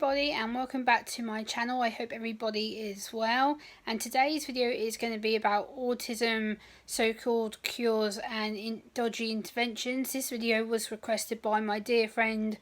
everybody and welcome back to my channel. I hope everybody is well, and today's video is going to be about autism, so-called cures and dodgy interventions. This video was requested by my dear friend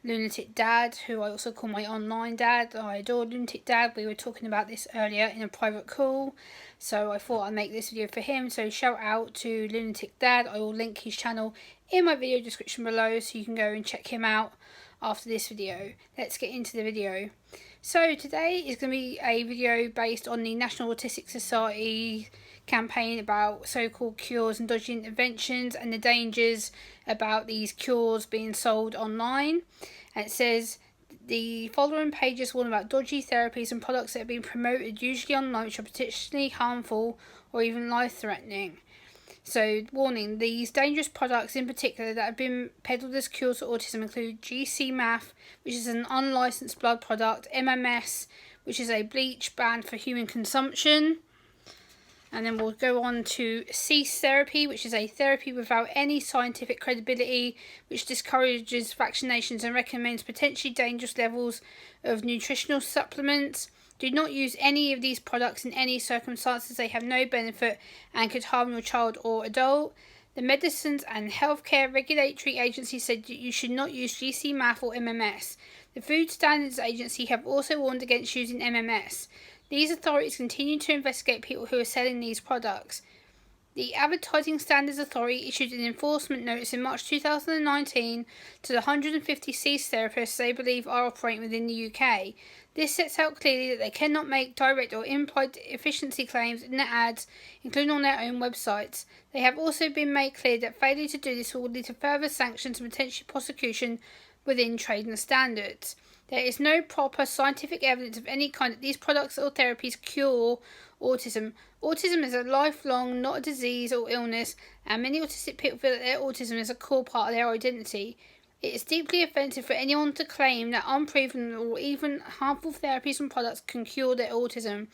Lunatic Dad, who I also call my online dad. I adore Lunatic Dad. We were talking about this earlier in a private call, so I thought I'd make this video for him. So shout out to Lunatic Dad. I will link his channel in my video description below so you can go and check him out after this video. Let's get into the video. So today is going to be a video based on the National Autistic Society campaign about so-called cures and dodgy interventions and the dangers about these cures being sold online. And it says the following pages warn about dodgy therapies and products that are being promoted usually online which are potentially harmful or even life-threatening. So, warning, these dangerous products in particular that have been peddled as cures for autism include GC-MAF, which is an unlicensed blood product, MMS, which is a bleach banned for human consumption, and then we'll go on to Cease Therapy, which is a therapy without any scientific credibility, which discourages vaccinations and recommends potentially dangerous levels of nutritional supplements. Do not use any of these products in any circumstances. They have no benefit and could harm your child or adult. The Medicines and Healthcare Regulatory Agency said that you should not use GC-MAF or MMS. The Food Standards Agency have also warned against using MMS. These authorities continue to investigate people who are selling these products. The Advertising Standards Authority issued an enforcement notice in March 2019 to the 150 cease therapists they believe are operating within the UK. This sets out clearly that they cannot make direct or implied efficiency claims in their ads, including on their own websites. They have also been made clear that failure to do this will lead to further sanctions and potential prosecution within trade and standards. There is no proper scientific evidence of any kind that these products or therapies cure autism. Autism is a lifelong, not a disease or illness, and many autistic people feel that their autism is a core part of their identity. It is deeply offensive for anyone to claim that unproven or even harmful therapies and products can cure their autism.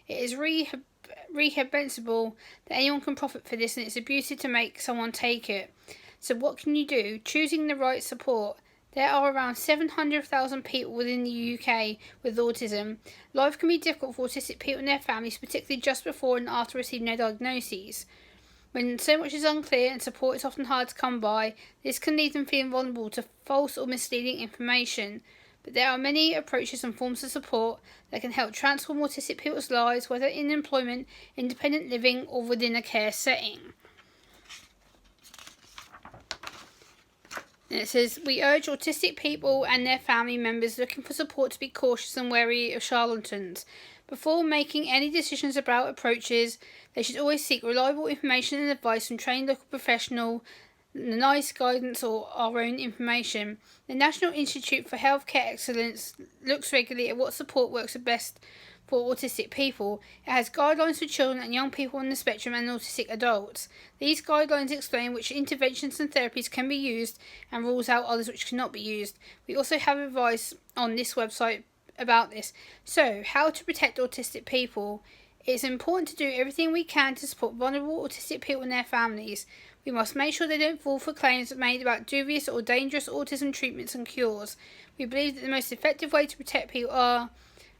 It is reprehensible that anyone can profit for this, and it's abusive to make someone take it. So what can you do? Choosing the right support. There are around 700,000 people within the UK with autism. Life can be difficult for autistic people and their families, particularly just before and after receiving their diagnoses. When so much is unclear and support is often hard to come by, this can leave them feeling vulnerable to false or misleading information. But there are many approaches and forms of support that can help transform autistic people's lives, whether in employment, independent living, or within a care setting. And it says, we urge autistic people and their family members looking for support to be cautious and wary of charlatans. Before making any decisions about approaches, they should always seek reliable information and advice from trained local professional, NICE guidance or our own information. The National Institute for Healthcare Excellence looks regularly at what support works the best for autistic people. It has guidelines for children and young people on the spectrum and autistic adults. These guidelines explain which interventions and therapies can be used and rules out others which cannot be used. We also have advice on this website about this. So, how to protect autistic people. It's important to do everything we can to support vulnerable autistic people and their families. We must make sure they don't fall for claims made about dubious or dangerous autism treatments and cures. We believe that the most effective way to protect people are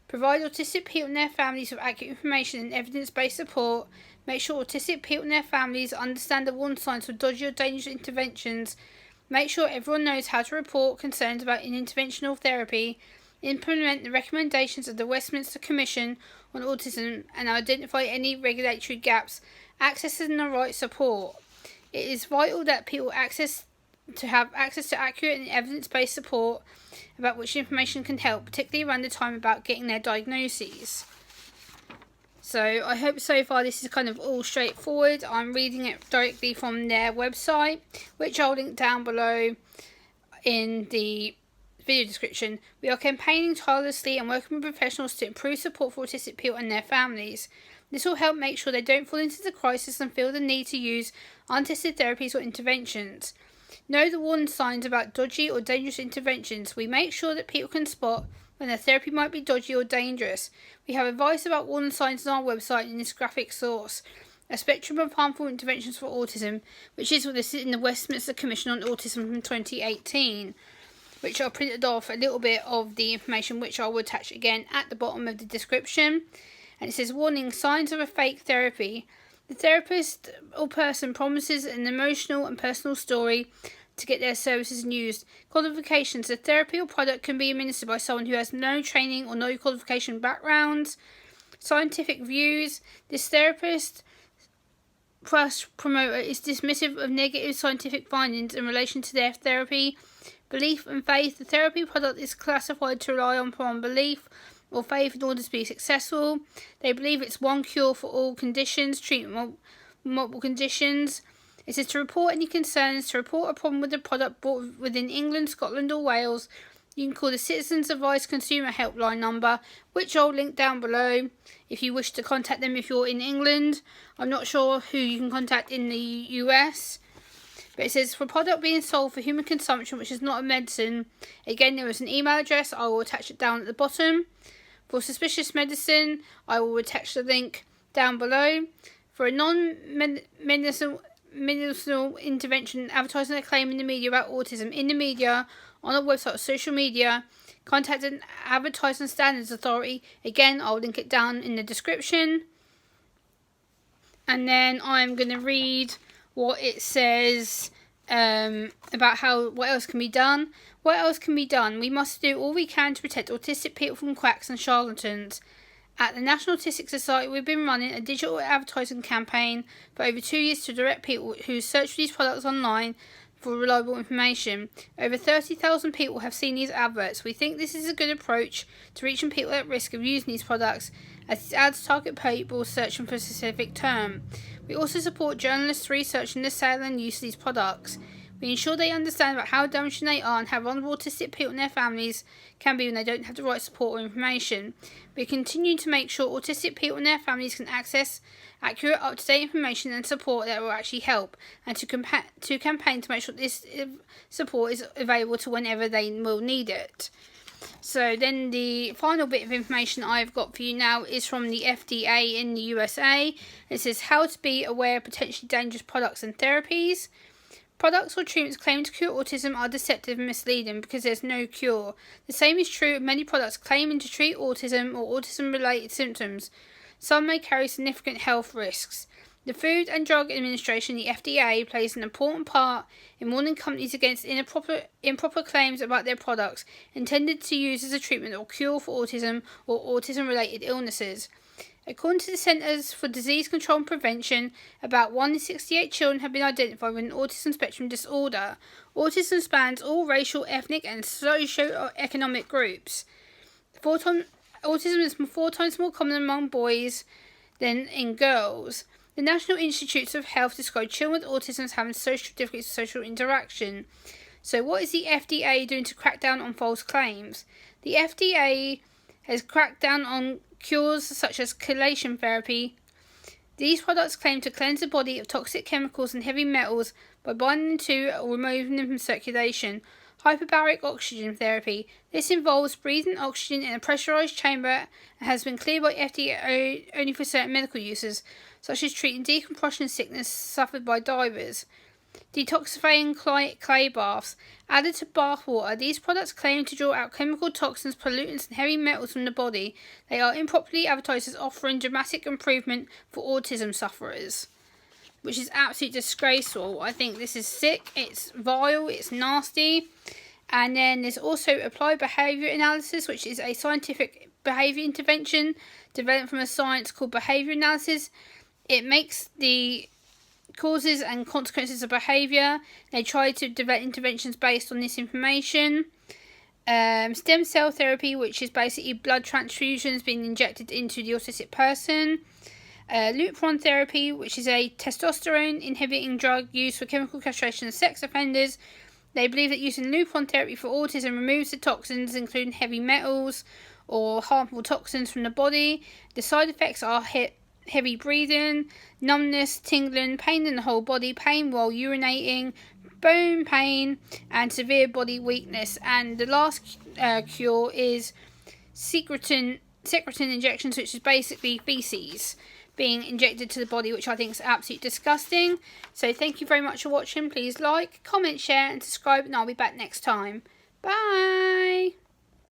provide autistic people and their families with accurate information and evidence-based support. Make sure autistic people and their families understand the warning signs for dodgy or dangerous interventions. Make sure everyone knows how to report concerns about an interventional therapy. Implement the recommendations of the Westminster Commission on Autism and identify any regulatory gaps. Accessing the right support. It is vital that people have access to accurate and evidence-based support about which information can help, particularly around the time about getting their diagnoses. So I hope so far this is kind of all straightforward. I'm reading it directly from their website, which I'll link down below in the video description. We are campaigning tirelessly and working with professionals to improve support for autistic people and their families. This will help make sure they don't fall into the crisis and feel the need to use untested therapies or interventions. Know the warning signs about dodgy or dangerous interventions. We make sure that people can spot when a therapy might be dodgy or dangerous. We have advice about warning signs on our website in this graphic source. A spectrum of harmful interventions for autism, which is what this is in the Westminster Commission on Autism from 2018. which I printed off a little bit of the information, which I will attach again at the bottom of the description. And it says, warning, signs of a fake therapy. The therapist or person promises an emotional and personal story to get their services used. Qualifications. The therapy or product can be administered by someone who has no training or no qualification backgrounds. Scientific views. This therapist plus promoter is dismissive of negative scientific findings in relation to their therapy. Belief and faith. The therapy product is classified to rely on belief or faith in order to be successful. They believe it's one cure for all conditions, treatment multiple conditions. It says to report any concerns, to report a problem with the product bought within England, Scotland or Wales, you can call the Citizens Advice Consumer Helpline number, which I'll link down below if you wish to contact them if you're in England. I'm not sure who you can contact in the US. But it says, for a product being sold for human consumption, which is not a medicine, again, there is an email address. I will attach it down at the bottom. For suspicious medicine, I will attach the link down below. For a non-medicinal intervention, advertising a claim in the media about autism, in the media, on a website or social media, contact an Advertising Standards Authority. Again, I'll link it down in the description. And then I'm going to read what it says about what else can be done. What else can be done? We must do all we can to protect autistic people from quacks and charlatans. At the National Autistic Society, we've been running a digital advertising campaign for over 2 years to direct people who search for these products online for reliable information. Over 30,000 people have seen these adverts. We think this is a good approach to reaching people at risk of using these products, as ads target people searching for a specific term. We also support journalists researching the sale and use of these products. We ensure they understand about how damaging they are and how vulnerable autistic people and their families can be when they don't have the right support or information. We continue to make sure autistic people and their families can access accurate, up-to-date information and support that will actually help, and to campaign to make sure this support is available to whenever they will need it. So then the final bit of information I've got for you now is from the FDA in the USA. It says how to be aware of potentially dangerous products and therapies. Products or treatments claiming to cure autism are deceptive and misleading because there's no cure. The same is true of many products claiming to treat autism or autism-related symptoms. Some may carry significant health risks. The Food and Drug Administration, the FDA, plays an important part in warning companies against improper claims about their products intended to use as a treatment or cure for autism or autism-related illnesses. According to the Centers for Disease Control and Prevention, about 1 in 68 children have been identified with an autism spectrum disorder. Autism spans all racial, ethnic, and socio-economic groups. Autism is 4 times more common among boys than in girls. The National Institutes of Health describe children with autism as having social difficulties with social interaction. So what is the FDA doing to crack down on false claims? The FDA has cracked down on cures such as chelation therapy. These products claim to cleanse the body of toxic chemicals and heavy metals by binding them to or removing them from circulation. Hyperbaric oxygen therapy. This involves breathing oxygen in a pressurized chamber and has been cleared by FDA only for certain medical uses, such as treating decompression sickness suffered by divers. Detoxifying clay baths. Added to bath water, these products claim to draw out chemical toxins, pollutants and heavy metals from the body. They are improperly advertised as offering dramatic improvement for autism sufferers, which is absolutely disgraceful. I think this is sick, it's vile, it's nasty. And then there's also applied behaviour analysis, which is a scientific behaviour intervention developed from a science called behaviour analysis. It makes the causes and consequences of behaviour. They try to develop interventions based on this information. Stem cell therapy, which is basically blood transfusions being injected into the autistic person. Lupron therapy, which is a testosterone inhibiting drug used for chemical castration of sex offenders. They believe that using Lupron therapy for autism removes the toxins, including heavy metals or harmful toxins from the body. The side effects are heavy breathing, numbness, tingling, pain in the whole body, pain while urinating, bone pain, and severe body weakness. And the last cure is secretin injections, which is basically feces being injected to the body, which I think is absolutely disgusting. So thank you very much for watching. Please like, comment, share and subscribe, and I'll be back next time. Bye!